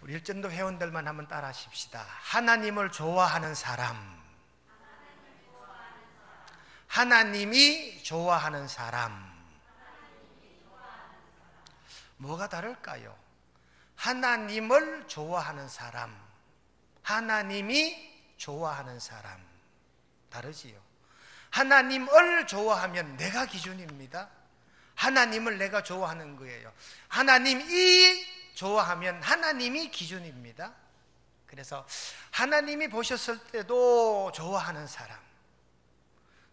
우리 일전도 회원들만 한번 따라 하십시다. 하나님을 좋아하는 사람, 하나님이 좋아하는 사람. 뭐가 다를까요? 하나님을 좋아하는 사람, 하나님이 좋아하는 사람. 다르지요. 하나님을 좋아하면 내가 기준입니다. 하나님을 내가 좋아하는 거예요. 하나님이 좋아하면 하나님이 기준입니다. 그래서 하나님이 보셨을 때도 좋아하는 사람,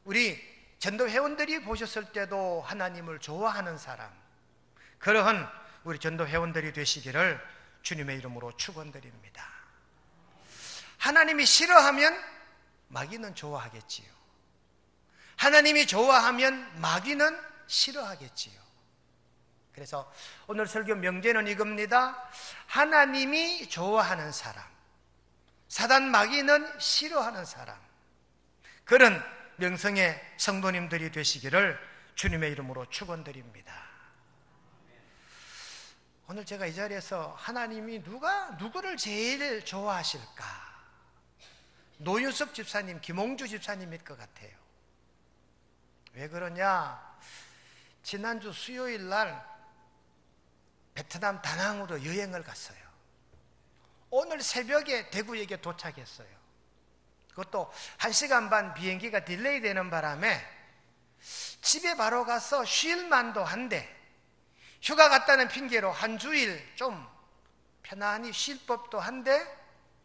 우리 전도 회원들이 보셨을 때도 하나님을 좋아하는 사람, 그러한 우리 전도 회원들이 되시기를 주님의 이름으로 축원드립니다. 하나님이 싫어하면 마귀는 좋아하겠지요. 하나님이 좋아하면 마귀는 싫어하겠지요. 그래서 오늘 설교 명제는 이겁니다. 하나님이 좋아하는 사람, 사단 마귀는 싫어하는 사람, 그런 명성의 성도님들이 되시기를 주님의 이름으로 축원드립니다. 오늘 제가 이 자리에서 하나님이 누구를 제일 좋아하실까? 노윤섭 집사님, 김홍주 집사님일 것 같아요. 왜 그러냐? 지난주 수요일 날 베트남 다낭으로 여행을 갔어요. 오늘 새벽에 대구역에 도착했어요. 그것도 1시간 반 비행기가 딜레이 되는 바람에 집에 바로 가서 쉴 만도 한데 휴가 갔다는 핑계로 한 주일 좀 편안히 쉴 법도 한데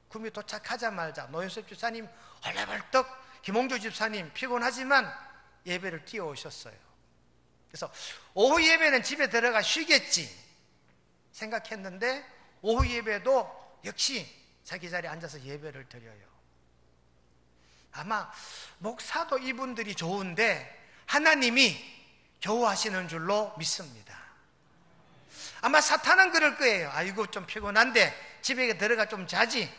구미 도착하자마자 노윤섭 집사님 헐레벌떡, 김홍주 집사님 피곤하지만 예배를 띄워오셨어요. 그래서 오후 예배는 집에 들어가 쉬겠지 생각했는데 오후 예배도 역시 자기 자리에 앉아서 예배를 드려요. 아마 목사도 이분들이 좋은데 하나님이 좋아하시는 줄로 믿습니다. 아마 사탄은 그럴 거예요. 아이고 좀 피곤한데 집에 들어가 좀 자지,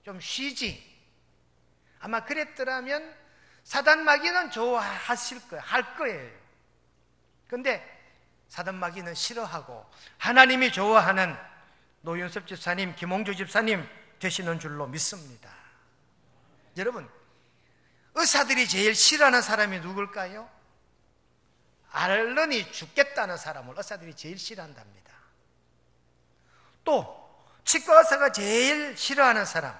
좀 쉬지. 아마 그랬더라면 사단 마귀는 좋아하실 거예요. 할 거예요. 그런데 사단 마귀는 싫어하고 하나님이 좋아하는 노윤섭 집사님, 김홍주 집사님 되시는 줄로 믿습니다. 여러분, 의사들이 제일 싫어하는 사람이 누굴까요? 앓으니 죽겠다는 사람을 의사들이 제일 싫어한답니다. 또 치과 의사가 제일 싫어하는 사람,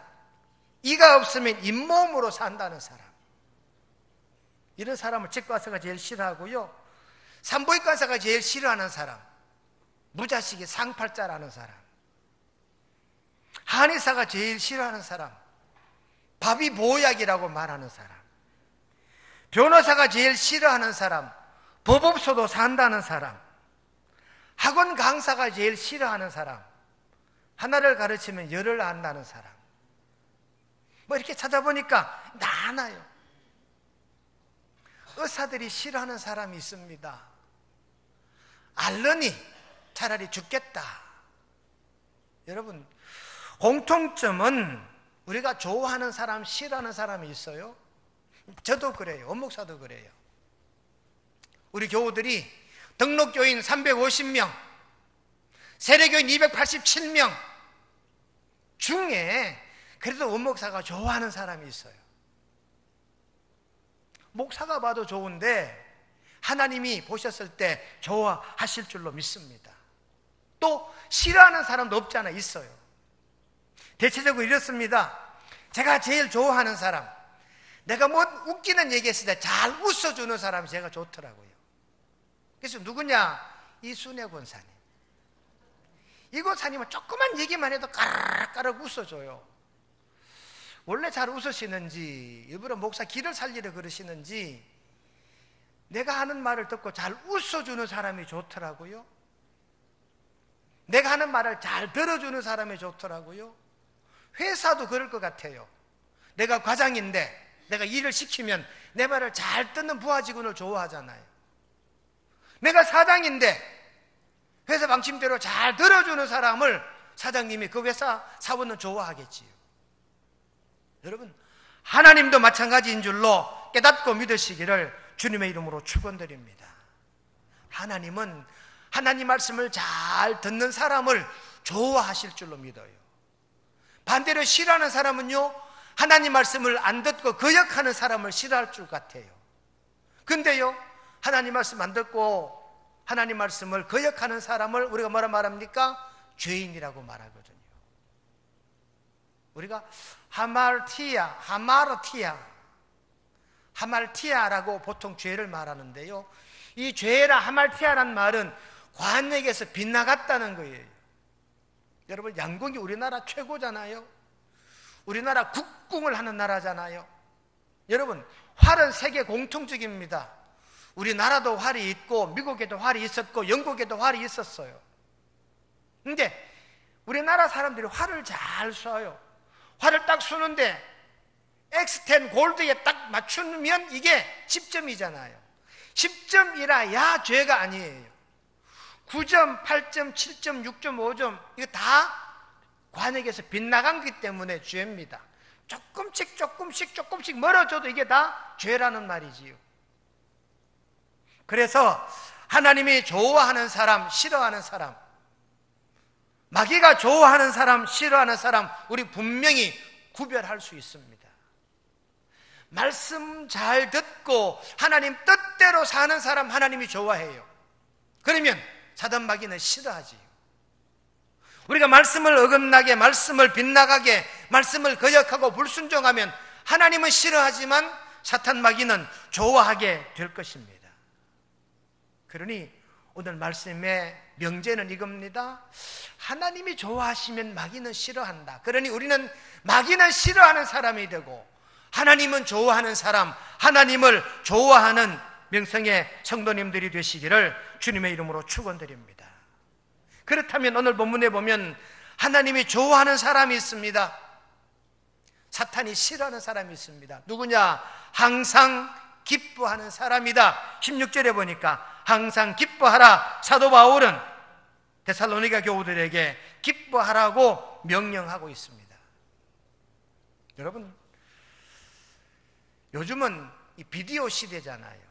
이가 없으면 잇몸으로 산다는 사람, 이런 사람을 치과 의사가 제일 싫어하고요. 산부인과 의사가 제일 싫어하는 사람, 무자식이 상팔자라는 사람, 한의사가 제일 싫어하는 사람, 밥이 보약이라고 말하는 사람, 변호사가 제일 싫어하는 사람, 법 없어도 산다는 사람, 학원 강사가 제일 싫어하는 사람, 하나를 가르치면 열을 안다는 사람. 뭐 이렇게 찾아보니까 많아요. 의사들이 싫어하는 사람이 있습니다. 앓으니 차라리 죽겠다. 여러분, 공통점은 우리가 좋아하는 사람, 싫어하는 사람이 있어요. 저도 그래요. 원목사도 그래요. 우리 교우들이 등록교인 350명, 세례교인 287명 중에 그래도 원목사가 좋아하는 사람이 있어요. 목사가 봐도 좋은데 하나님이 보셨을 때 좋아하실 줄로 믿습니다. 또 싫어하는 사람도 없지 않아 있어요. 대체적으로 이렇습니다. 제가 제일 좋아하는 사람, 내가 뭐 웃기는 얘기했을 때 잘 웃어주는 사람이 제가 좋더라고요. 그래서 누구냐? 이순애 권사님. 이 권사님은 조그만 얘기만 해도 까락까락 웃어줘요. 원래 잘 웃으시는지 일부러 목사 길을 살리려 그러시는지 내가 하는 말을 듣고 잘 웃어주는 사람이 좋더라고요. 내가 하는 말을 잘 들어주는 사람이 좋더라고요. 회사도 그럴 것 같아요. 내가 과장인데 내가 일을 시키면 내 말을 잘 듣는 부하 직원을 좋아하잖아요. 내가 사장인데 회사 방침대로 잘 들어주는 사람을 사장님이 그 회사 사원은 좋아하겠지요. 여러분, 하나님도 마찬가지인 줄로 깨닫고 믿으시기를 주님의 이름으로 축원드립니다. 하나님은 하나님 말씀을 잘 듣는 사람을 좋아하실 줄로 믿어요. 반대로 싫어하는 사람은요, 하나님 말씀을 안 듣고 거역하는 사람을 싫어할 줄 같아요. 근데요, 하나님 말씀 안 듣고 하나님 말씀을 거역하는 사람을 우리가 뭐라 말합니까? 죄인이라고 말하거든요. 우리가 하말티아라고 보통 죄를 말하는데요, 이 죄라 하말티아란 말은 관역에서 빗나갔다는 거예요. 여러분, 양궁이 우리나라 최고잖아요. 우리나라 국궁을 하는 나라잖아요. 여러분, 활은 세계 공통적입니다. 우리나라도 활이 있고 미국에도 활이 있었고 영국에도 활이 있었어요. 근데 우리나라 사람들이 활을 잘 쏴요. 활을 딱 쏘는데 X10 골드에 딱 맞추면 이게 10점이잖아요. 10점이라야 죄가 아니에요. 9점, 8점, 7점, 6점, 5점 이거 다 관역에서 빗나간 거기 때문에 죄입니다. 조금씩 멀어져도 이게 다 죄라는 말이지요. 그래서 하나님이 좋아하는 사람, 싫어하는 사람, 마귀가 좋아하는 사람, 싫어하는 사람, 우리 분명히 구별할 수 있습니다. 말씀 잘 듣고 하나님 뜻대로 사는 사람 하나님이 좋아해요. 그러면 사단 마귀는 싫어하지요. 우리가 말씀을 어긋나게, 말씀을 빗나가게, 말씀을 거역하고 불순종하면 하나님은 싫어하지만 사탄 마귀는 좋아하게 될 것입니다. 그러니 오늘 말씀의 명제는 이겁니다. 하나님이 좋아하시면 마귀는 싫어한다. 그러니 우리는 마귀는 싫어하는 사람이 되고 하나님은 좋아하는 사람, 하나님을 좋아하는 명성의 성도님들이 되시기를 주님의 이름으로 축원드립니다. 그렇다면 오늘 본문에 보면 하나님이 좋아하는 사람이 있습니다. 사탄이 싫어하는 사람이 있습니다. 누구냐? 항상 기뻐하는 사람이다. 16절에 보니까 항상 기뻐하라. 사도 바울은 데살로니가 교우들에게 기뻐하라고 명령하고 있습니다. 여러분, 요즘은 이 비디오 시대잖아요.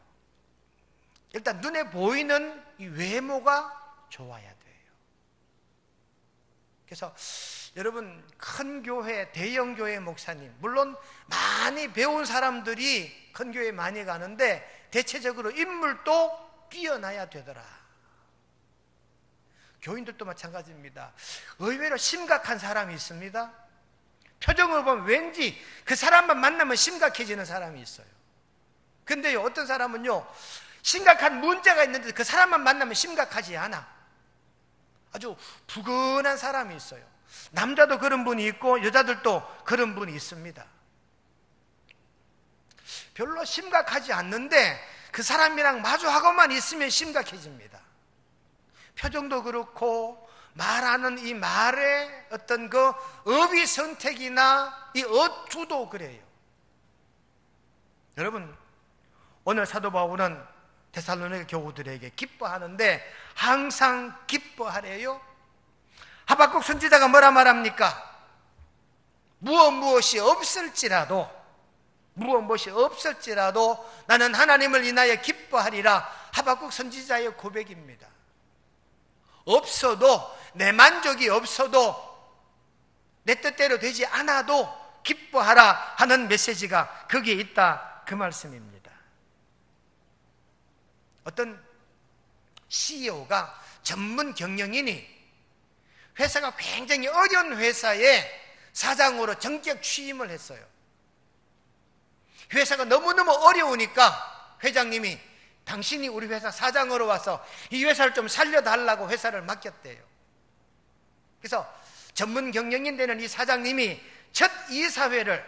일단 눈에 보이는 이 외모가 좋아야 돼요. 그래서 여러분, 큰 교회, 대형 교회 목사님, 물론 많이 배운 사람들이 큰 교회 많이 가는데 대체적으로 인물도 뛰어나야 되더라. 교인들도 마찬가지입니다. 의외로 심각한 사람이 있습니다. 표정을 보면 왠지 그 사람만 만나면 심각해지는 사람이 있어요. 근데요, 어떤 사람은요, 심각한 문제가 있는데 그 사람만 만나면 심각하지 않아. 아주 부근한 사람이 있어요. 남자도 그런 분이 있고 여자들도 그런 분이 있습니다. 별로 심각하지 않는데 그 사람이랑 마주하고만 있으면 심각해집니다. 표정도 그렇고 말하는 이 말의 어떤 그 어휘 선택이나 이 어투도 그래요. 여러분, 오늘 사도 바울은 데살로니가 교우들에게 기뻐하는데 항상 기뻐하래요. 하박국 선지자가 뭐라 말합니까? 무엇이 없을지라도 나는 하나님을 인하여 기뻐하리라. 하박국 선지자의 고백입니다. 없어도, 내 만족이 없어도, 내 뜻대로 되지 않아도 기뻐하라 하는 메시지가 거기에 있다, 그 말씀입니다. 어떤 CEO가, 전문 경영인이 회사가 굉장히 어려운 회사에 사장으로 정격 취임을 했어요. 회사가 너무너무 어려우니까 회장님이 당신이 우리 회사 사장으로 와서 이 회사를 좀 살려달라고 회사를 맡겼대요. 그래서 전문 경영인 되는 이 사장님이 첫 이사회를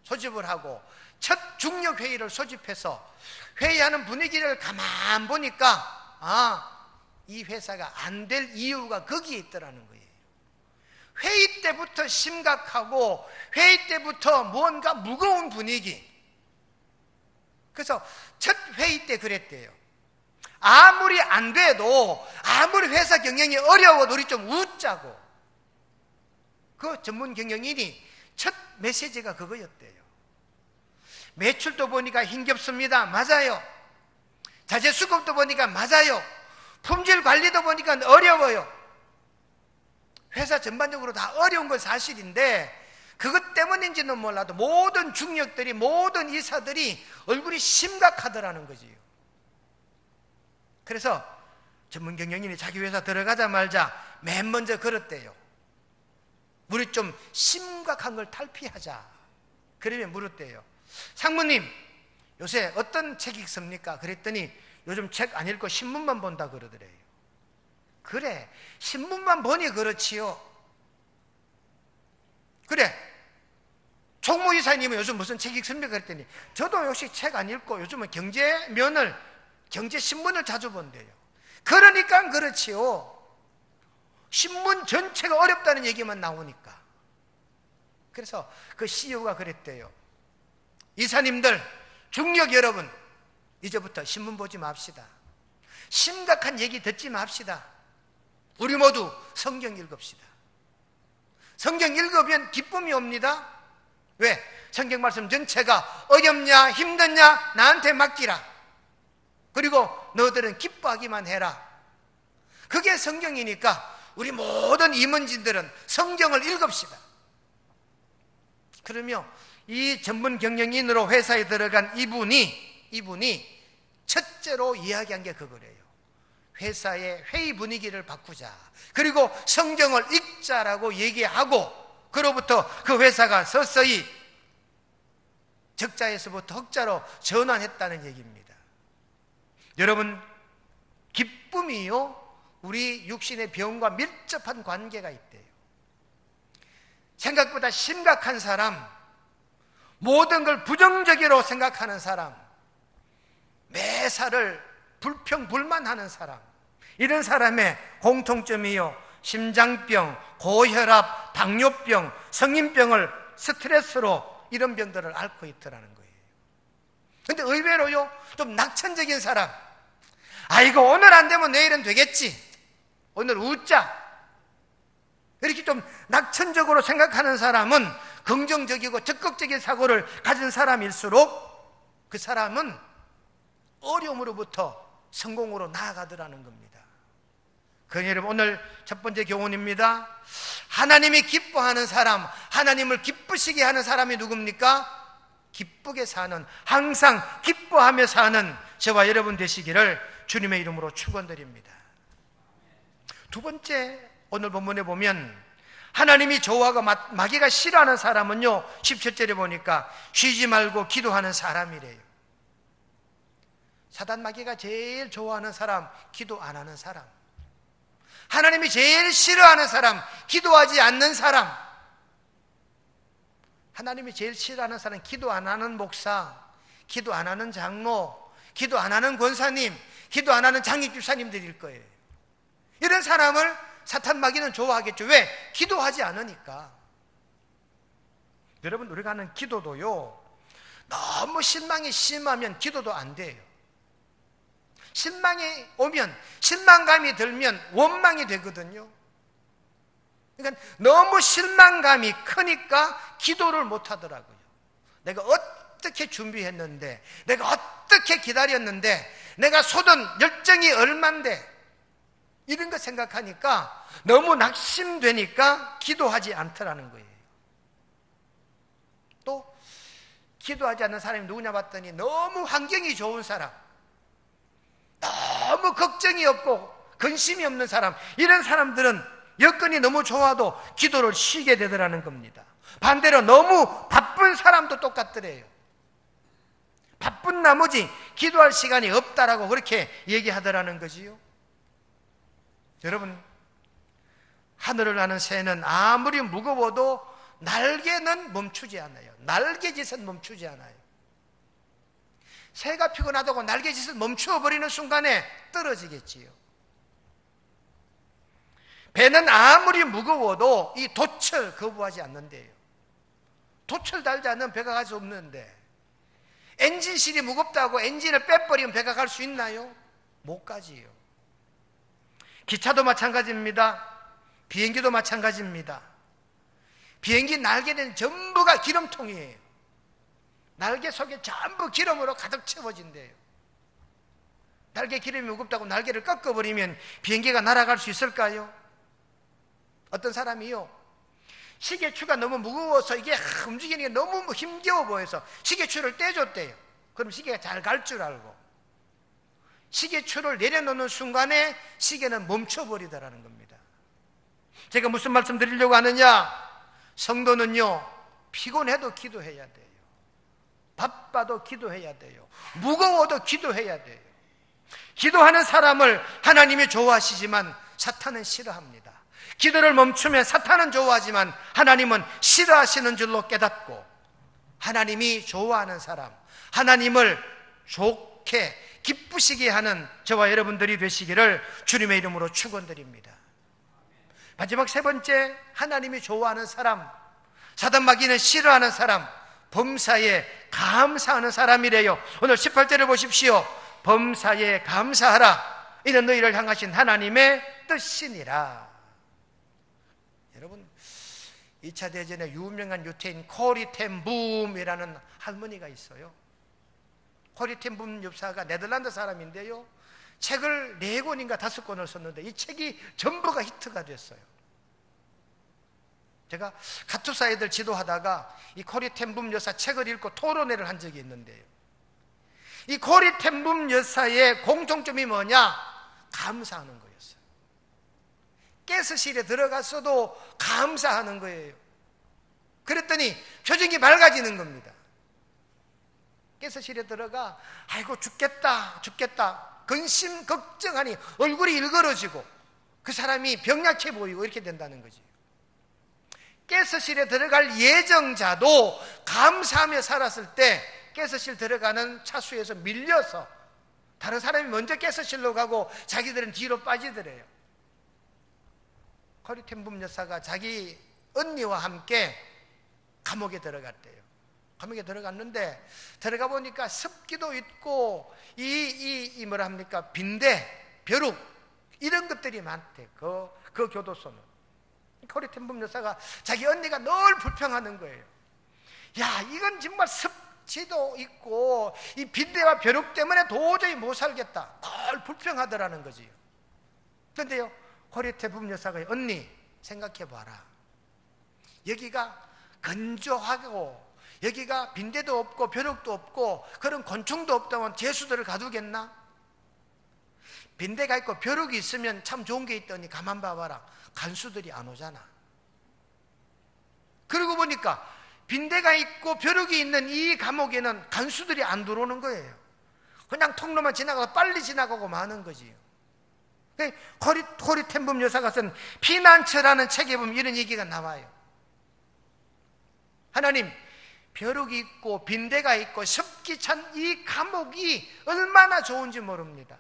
소집을 하고 첫 중력회의를 소집해서 회의하는 분위기를 가만 보니까 이 회사가 안 될 이유가 거기에 있더라는 거예요. 회의 때부터 심각하고 회의 때부터 뭔가 무거운 분위기. 그래서 첫 회의 때 그랬대요. 아무리 안 돼도, 아무리 회사 경영이 어려워도 우리 좀 웃자고. 그 전문 경영인이 첫 메시지가 그거였대요. 매출도 보니까 힘겹습니다. 맞아요. 자재 수급도 보니까 맞아요. 품질 관리도 보니까 어려워요. 회사 전반적으로 다 어려운 건 사실인데 그것 때문인지는 몰라도 모든 중역들이, 모든 이사들이 얼굴이 심각하더라는 거지요. 그래서 전문 경영인이 자기 회사 들어가자 말자 맨 먼저 그랬대요. 우리 좀 심각한 걸 탈피하자. 그러면 물었대요. 상무님, 요새 어떤 책 읽습니까? 그랬더니 요즘 책 안 읽고 신문만 본다 그러더래요. 그래, 신문만 보니 그렇지요. 그래, 총무이사님은 요즘 무슨 책 읽습니까? 그랬더니 저도 역시 책 안 읽고 요즘은 경제신문을 자주 본대요. 그러니까 그렇지요. 신문 전체가 어렵다는 얘기만 나오니까. 그래서 그 CEO가 그랬대요. 이사님들, 중역 여러분, 이제부터 신문 보지 맙시다. 심각한 얘기 듣지 맙시다. 우리 모두 성경 읽읍시다. 성경 읽으면 기쁨이 옵니다. 왜? 성경 말씀 전체가 어렵냐 힘드냐 나한테 맡기라. 그리고 너희들은 기뻐하기만 해라. 그게 성경이니까 우리 모든 임원진들은 성경을 읽읍시다. 그러며 이 전문 경영인으로 회사에 들어간 이분이 첫째로 이야기한 게 그거래요. 회사의 회의 분위기를 바꾸자. 그리고 성경을 읽자라고 얘기하고 그로부터 그 회사가 서서히 적자에서부터 흑자로 전환했다는 얘기입니다. 여러분, 기쁨이요 우리 육신의 병과 밀접한 관계가 있대요. 생각보다 심각한 사람, 모든 걸 부정적으로 생각하는 사람, 매사를 불평불만하는 사람, 이런 사람의 공통점이요 심장병, 고혈압, 당뇨병, 성인병을 스트레스로 이런 병들을 앓고 있더라는 거예요. 근데 의외로요 좀 낙천적인 사람, 아이고 오늘 안 되면 내일은 되겠지, 오늘 웃자, 이렇게 좀 낙천적으로 생각하는 사람은 긍정적이고 적극적인 사고를 가진 사람일수록 그 사람은 어려움으로부터 성공으로 나아가더라는 겁니다. 그러니 여러분, 오늘 첫 번째 교훈입니다. 하나님이 기뻐하는 사람, 하나님을 기쁘시게 하는 사람이 누굽니까? 기쁘게 사는, 항상 기뻐하며 사는 저와 여러분 되시기를 주님의 이름으로 축원드립니다. 두 번째, 오늘 본문에 보면 하나님이 좋아하고 마귀가 싫어하는 사람은요 17절에 보니까 쉬지 말고 기도하는 사람이래요. 사단 마귀가 제일 좋아하는 사람, 기도 안 하는 사람. 하나님이 제일 싫어하는 사람, 기도하지 않는 사람. 하나님이 제일 싫어하는 사람, 기도 안 하는 목사, 기도 안 하는 장로, 기도 안 하는 권사님, 기도 안 하는 장립집사님들일 거예요. 이런 사람을 사탄 마귀는 좋아하겠죠. 왜? 기도하지 않으니까. 여러분, 우리가 하는 기도도요 너무 실망이 심하면 기도도 안 돼요. 실망이 오면, 실망감이 들면 원망이 되거든요. 그러니까 너무 실망감이 크니까 기도를 못 하더라고요. 내가 어떻게 준비했는데, 내가 어떻게 기다렸는데, 내가 쏟은 열정이 얼만데, 이런 거 생각하니까 너무 낙심되니까 기도하지 않더라는 거예요. 또 기도하지 않는 사람이 누구냐 봤더니 너무 환경이 좋은 사람, 너무 걱정이 없고 근심이 없는 사람, 이런 사람들은 여건이 너무 좋아도 기도를 쉬게 되더라는 겁니다. 반대로 너무 바쁜 사람도 똑같더래요. 바쁜 나머지 기도할 시간이 없다라고 그렇게 얘기하더라는 거지요. 여러분, 하늘을 나는 새는 아무리 무거워도 날개는 멈추지 않아요. 날개짓은 멈추지 않아요. 새가 피곤하다고 날개짓을 멈추어버리는 순간에 떨어지겠지요. 배는 아무리 무거워도 이 돛을 거부하지 않는데요. 돛을 달지 않으면 배가 갈 수 없는데, 엔진실이 무겁다고 엔진을 빼버리면 배가 갈 수 있나요? 못 가지요. 기차도 마찬가지입니다. 비행기도 마찬가지입니다. 비행기 날개는 전부가 기름통이에요. 날개 속에 전부 기름으로 가득 채워진대요. 날개 기름이 무겁다고 날개를 꺾어버리면 비행기가 날아갈 수 있을까요? 어떤 사람이요, 시계추가 너무 무거워서 이게 움직이는 게 너무 힘겨워 보여서 시계추를 떼줬대요. 그럼 시계가 잘 갈 줄 알고 시계추를 내려놓는 순간에 시계는 멈춰버리더라는 겁니다. 제가 무슨 말씀 드리려고 하느냐, 성도는요 피곤해도 기도해야 돼요. 바빠도 기도해야 돼요. 무거워도 기도해야 돼요. 기도하는 사람을 하나님이 좋아하시지만 사탄은 싫어합니다. 기도를 멈추면 사탄은 좋아하지만 하나님은 싫어하시는 줄로 깨닫고, 하나님이 좋아하는 사람, 하나님을 좋게 기쁘시게 하는 저와 여러분들이 되시기를 주님의 이름으로 축원드립니다. 마지막 세 번째, 하나님이 좋아하는 사람, 사단 마귀는 싫어하는 사람, 범사에 감사하는 사람이래요. 오늘 18절을 보십시오. 범사에 감사하라. 이는 너희를 향하신 하나님의 뜻이니라. 여러분, 2차 대전에 유명한 유태인 코리 텐 붐이라는 할머니가 있어요. 코리 텐 붐 여사가 네덜란드 사람인데요, 책을 4권인가 5권을 썼는데 이 책이 전부가 히트가 됐어요. 제가 가투사 애들 지도하다가 이 코리 텐 붐 여사 책을 읽고 토론회를 한 적이 있는데요, 이 코리 텐 붐 여사의 공통점이 뭐냐? 감사하는 거였어요. 가스실에 들어갔어도 감사하는 거예요. 그랬더니 표정이 맑아지는 겁니다. 가스실에 들어가 아이고 죽겠다 근심 걱정하니 얼굴이 일그러지고 그 사람이 병약해 보이고 이렇게 된다는 거지. 가스실에 들어갈 예정자도 감사하며 살았을 때 가스실 들어가는 차수에서 밀려서 다른 사람이 먼저 가스실로 가고 자기들은 뒤로 빠지더래요. 코리 텐 붐 여사가 자기 언니와 함께 감옥에 들어갔대요. 감옥에 들어갔는데 들어가 보니까 습기도 있고 이 뭐라 합니까, 빈대, 벼룩 이런 것들이 많대. 그 교도소는. 코리 텐 붐 여사가 자기 언니가 늘 불평하는 거예요. 야, 이건 정말 습지도 있고 이 빈대와 벼룩 때문에 도저히 못 살겠다. 늘 불평하더라는 거지요. 그런데요, 코리 텐 붐 여사가 언니 생각해봐라. 여기가 건조하고 여기가 빈대도 없고 벼룩도 없고 그런 곤충도 없다면 죄수들을 가두겠나? 빈대가 있고 벼룩이 있으면 참 좋은 게 있더니 가만 봐봐라, 간수들이 안 오잖아. 그러고 보니까 빈대가 있고 벼룩이 있는 이 감옥에는 간수들이 안 들어오는 거예요. 그냥 통로만 지나가서 빨리 지나가고 마는 거지요. 코리 텐 붐 여사가 쓴 피난처라는 책에 보면 이런 얘기가 나와요. 하나님, 벼룩이 있고 빈대가 있고 습기 찬 이 감옥이 얼마나 좋은지 모릅니다.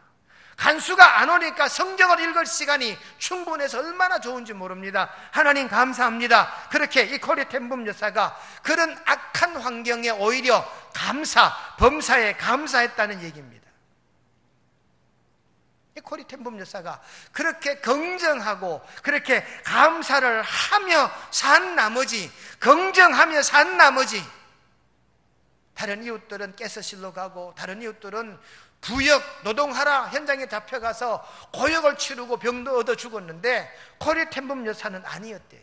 간수가 안 오니까 성경을 읽을 시간이 충분해서 얼마나 좋은지 모릅니다. 하나님 감사합니다. 그렇게 이 코리 텐 붐 여사가 그런 악한 환경에 오히려 범사에 감사했다는 얘기입니다. 이 코리 텐 붐 여사가 그렇게 긍정하고 그렇게 감사를 하며 산 나머지, 긍정하며 산 나머지, 다른 이웃들은 가스실로 가고 다른 이웃들은 부역 노동하라 현장에 잡혀가서 고역을 치르고 병도 얻어 죽었는데 코리 텐 붐 여사는 아니었대요.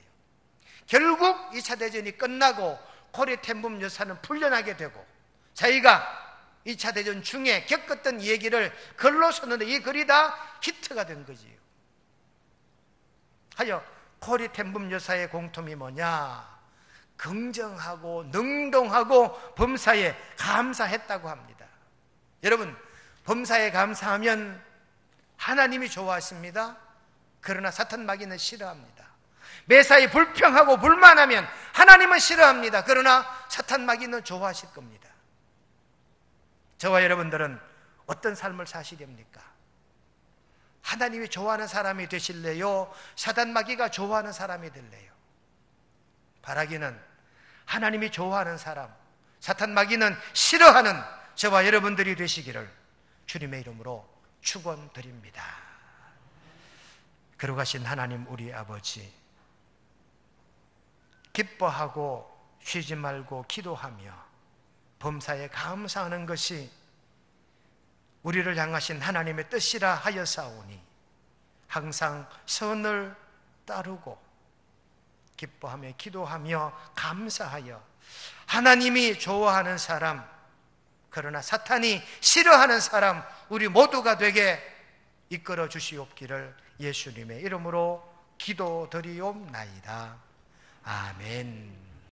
결국 2차 대전이 끝나고 코리 텐 붐 여사는 풀려나게 되고 자기가 2차 대전 중에 겪었던 얘기를 글로 썼는데 이 글이 다 히트가 된 거지요. 하여 코리 텐 붐 여사의 공통이 뭐냐? 긍정하고 능동하고 범사에 감사했다고 합니다. 여러분, 범사에 감사하면 하나님이 좋아하십니다. 그러나 사탄 마귀는 싫어합니다. 매사에 불평하고 불만하면 하나님은 싫어합니다. 그러나 사탄 마귀는 좋아하실 겁니다. 저와 여러분들은 어떤 삶을 사시렵니까? 하나님이 좋아하는 사람이 되실래요? 사단 마귀가 좋아하는 사람이 될래요? 바라기는 하나님이 좋아하는 사람, 사탄 마귀는 싫어하는 저와 여러분들이 되시기를 주님의 이름으로 축원드립니다. 거룩하신 하나님 우리 아버지, 기뻐하고 쉬지 말고 기도하며 범사에 감사하는 것이 우리를 향하신 하나님의 뜻이라 하여사오니 항상 선을 따르고 기뻐하며 기도하며 감사하여 하나님이 좋아하는 사람, 그러나 사탄이 싫어하는 사람 우리 모두가 되게 이끌어 주시옵기를 예수님의 이름으로 기도드리옵나이다. 아멘.